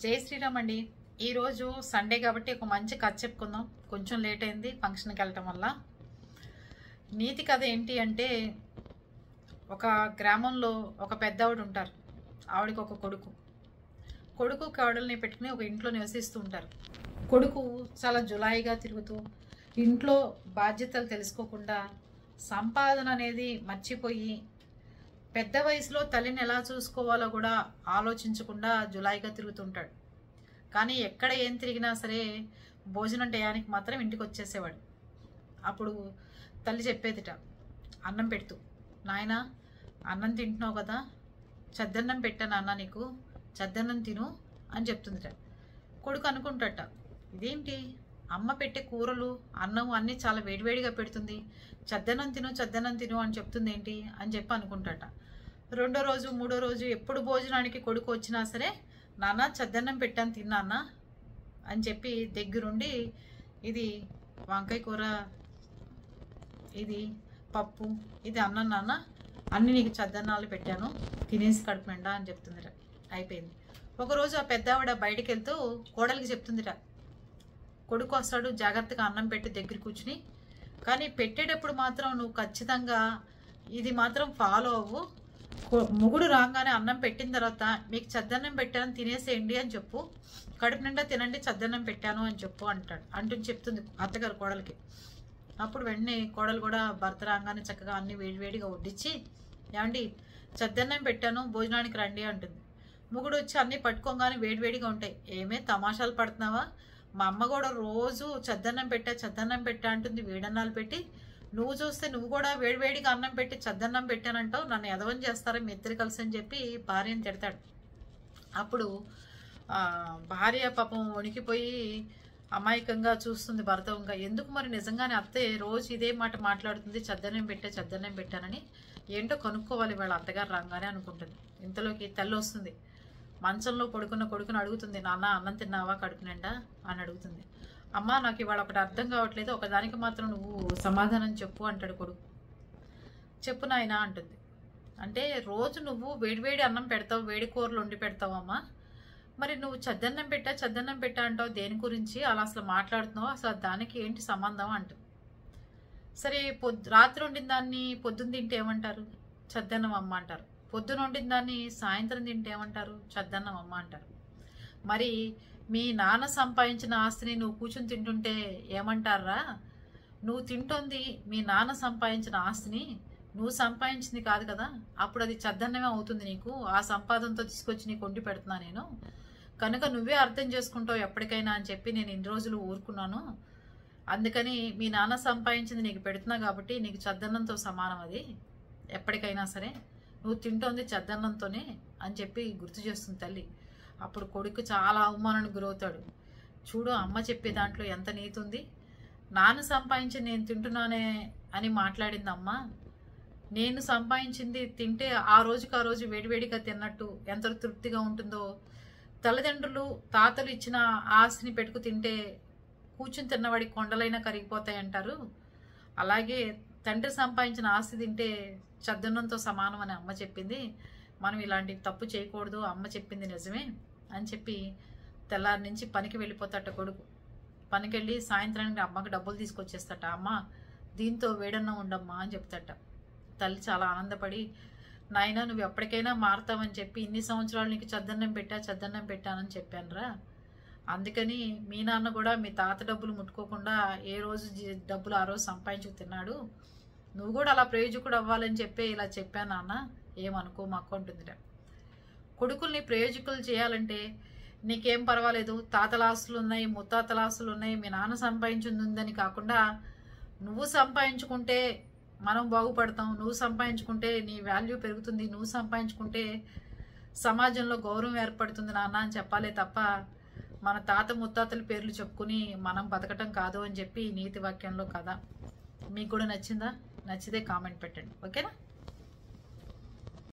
జై శ్రీరామ్ అండి. ఈరోజు సండే కాబట్టి ఒక మంచి కథ చెప్పుకుందాం. కొంచెం లేట్ అయింది ఫంక్షన్కి వెళ్ళటం వల్ల. నీతి కథ ఏంటి అంటే, ఒక గ్రామంలో ఒక పెద్ద ఆవిడ ఉంటారు. ఆవిడకి ఒక కొడుకు కోడల్ని పెట్టుకుని ఒక ఇంట్లో నివసిస్తూ ఉంటారు. కొడుకు చాలా జులాయిగా తిరుగుతూ ఇంట్లో బాధ్యతలు తెలుసుకోకుండా సంపాదన అనేది మర్చిపోయి పెద్ద వయసులో తల్లిని ఎలా చూసుకోవాలో కూడా ఆలోచించకుండా జులాయిగా తిరుగుతుంటాడు. కానీ ఎక్కడ ఏం తిరిగినా సరే భోజనం టయానికి మాత్రం ఇంటికి వచ్చేసేవాడు. అప్పుడు తల్లి చెప్పేదిట, అన్నం పెడుతూ, నాయనా అన్నం తింటున్నావు కదా, చద్దన్నం పెట్టాను అన్న, నీకు చద్దన్నం తిను అని చెప్తుందిట. కొడుకు అనుకుంటాట, ఇదేంటి అమ్మ పెట్టే కూరలు అన్నం అన్నీ చాలా వేడివేడిగా పెడుతుంది, చద్దన్నం తిను అని చెప్తుంది ఏంటి అని చెప్పి అనుకుంటాట. రెండో రోజు మూడో రోజు ఎప్పుడు భోజనానికి కొడుకు వచ్చినా సరే, నాన్న చద్దన్నం పెట్టాను తిన్నానా అని చెప్పి దగ్గరుండి, ఇది వంకాయ కూర, ఇది పప్పు, ఇది అన్నం నాన్న, అన్నీ నీకు చద్దన్నాలు పెట్టాను, తినేసి కడుపు నిండా అని చెప్తుందిట. అయిపోయింది. ఒకరోజు ఆ పెద్ద ఆవిడ బయటికి వెళ్తూ కోడలికి చెప్తుందిట, కొడుకు వస్తాడు జాగ్రత్తగా అన్నం పెట్టి దగ్గర కూర్చుని, కానీ పెట్టేటప్పుడు మాత్రం నువ్వు ఖచ్చితంగా ఇది మాత్రం ఫాలో అవ్వు, మొగుడు రాగానే అన్నం పెట్టిన తర్వాత మీకు చద్దన్నం పెట్టాను తినేసేయండి అని చెప్పు, కడుపు నిండా తినండి చద్దన్నం పెట్టాను అని చెప్పు అంటూ చెప్తుంది అత్తగారు కోడలికి. అప్పుడు వెంటనే కోడలు కూడా భర్త రాగానే చక్కగా అన్ని వేడివేడిగా వడ్డించి, ఏమండి చద్దన్నం పెట్టాను భోజనానికి రండి అంటుంది. మొగుడు వచ్చి అన్నీ పట్టుకోగానే వేడివేడిగా ఉంటాయి. ఏమే తమాషాలు పడుతున్నావా, మా అమ్మ కూడా రోజు చద్దన్నం పెట్టా అంటుంది, వేడన్నాలు పెట్టి, నువ్వు చూస్తే నువ్వు కూడా వేడివేడిగా అన్నం పెట్టి చద్దన్నం పెట్టానంటావు, నన్ను ఎదవం చేస్తారా మీ ఇద్దరు కలిసి అని చెప్పి భార్యని తిడతాడు. అప్పుడు భార్య పాపం వణికిపోయి అమాయకంగా చూస్తుంది భర్త వంక. ఎందుకు మరి నిజంగానే అత్తే రోజు ఇదే మాట మాట్లాడుతుంది, చద్దన్నం పెట్టానని, ఏంటో కనుక్కోవాలి వాళ్ళ అత్తగారు రాగానే అనుకుంటుంది. ఇంతలోకి తల్లి వస్తుంది. మంచంలో పడుకున్న కొడుకుని అడుగుతుంది, నాన్న అన్నం తిన్నావా కడుపు నిండా అని అడుగుతుంది. అమ్మ నాకు ఇవాళ ఒకటి అర్థం కావట్లేదు, ఒకదానికి మాత్రం నువ్వు సమాధానం చెప్పు అంటాడు కొడుకు. చెప్పు నాయనా అంటుంది. అంటే రోజు నువ్వు వేడివేడి అన్నం పెడతావు, వేడి కూరలు వండి పెడతావమ్మా, మరి నువ్వు చద్దన్నం పెట్టా అంటావు, దేని గురించి అలా అసలు మాట్లాడుతున్నావు, అసలు దానికి ఏంటి సంబంధం అంటుంది. సరే రాత్రి వండిన దాన్ని పొద్దున్న తింటే ఏమంటారు, చద్దన్నం అమ్మ అంటారు. పొద్దున వండిన దాన్ని సాయంత్రం తింటే ఏమంటారు, చద్దన్నం అమ్మ అంటారు. మరి మీ నాన్న సంపాదించిన ఆస్తిని నువ్వు కూర్చుని తింటుంటే ఏమంటారా, నువ్వు తింటోంది మీ నాన్న సంపాదించిన ఆస్తిని, నువ్వు సంపాదించింది కాదు కదా, అప్పుడు అది చద్దన్నమే అవుతుంది నీకు, ఆ సంపాదనతో తీసుకొచ్చి నీకు వండి పెడుతున్నా నేను, కనుక నువ్వే అర్థం చేసుకుంటావు ఎప్పటికైనా అని చెప్పి నేను ఇన్ని రోజులు ఊరుకున్నాను, అందుకని మీ నాన్న సంపాదించింది నీకు పెడుతున్నా కాబట్టి నీకు చద్దన్నంతో సమానం, అది ఎప్పటికైనా సరే నువ్వు తింటోంది చద్దన్నంతోనే అని చెప్పి గుర్తు చేస్తుంది తల్లి. అప్పుడు కొడుకు చాలా అవమానానికి గురవుతాడు. చూడు అమ్మ చెప్పే దాంట్లో ఎంత నీతి ఉంది, నాన్న సంపాదించి నేను తింటున్నానే అని మాట్లాడింది అమ్మ, నేను సంపాదించింది తింటే ఆ రోజు వేడివేడిగా తిన్నట్టు ఎంత తృప్తిగా ఉంటుందో, తల్లిదండ్రులు తాతలు ఇచ్చిన ఆస్తిని పెట్టుకు తింటే కూర్చుని తిన్నవాడి కొండలైనా కరిగిపోతాయి అంటారు, అలాగే తండ్రి సంపాదించిన ఆస్తి తింటే చద్దన్నంతో సమానం అని అమ్మ చెప్పింది, మనం ఇలాంటి తప్పు చేయకూడదు, అమ్మ చెప్పింది నిజమే అని చెప్పి తెల్లారి నుంచి పనికి వెళ్ళిపోతాట కొడుకు. పనికి వెళ్ళి సాయంత్రానికి అమ్మకి డబ్బులు తీసుకొచ్చేస్తాట. అమ్మ దీంతో వేడన్నం ఉండమ్మా అని చెప్తాట. తల్లి చాలా ఆనందపడి, నాయనా నువ్వు ఎప్పటికైనా మారుతావని చెప్పి ఇన్ని సంవత్సరాలు నీకు చద్దన్నం పెట్టానని చెప్పానురా, అందుకని మీ నాన్న కూడా మీ తాత డబ్బులు ముట్టుకోకుండా ఏ రోజు డబ్బులు ఆ రోజు సంపాదించుకు తిన్నాడు, నువ్వు కూడా అలా ప్రయోజకుడు అవ్వాలని చెప్పి ఇలా చెప్పాను నాన్న, ఏమనుకో మాకు అంటుందిరా. కొడుకుల్ని ప్రయోజకులు చేయాలంటే నీకేం పర్వాలేదు, తాతల ఆస్తులు ఉన్నాయి, ముత్తాతల ఆస్తులు ఉన్నాయి, మీ నాన్న సంపాదించింది ఉందని కాకుండా నువ్వు సంపాదించుకుంటే మనం బాగుపడతాం, నువ్వు సంపాదించుకుంటే నీ వాల్యూ పెరుగుతుంది, నువ్వు సంపాదించుకుంటే సమాజంలో గౌరవం ఏర్పడుతుంది నాన్న అని చెప్పాలే తప్ప మన తాత ముత్తాతల పేర్లు చెప్పుకుని మనం బతకటం కాదు అని చెప్పి నీతి వాక్యంలో కదా. మీకు కూడా నచ్చిందా? నచ్చితే కామెంట్ పెట్టండి, ఓకేనా?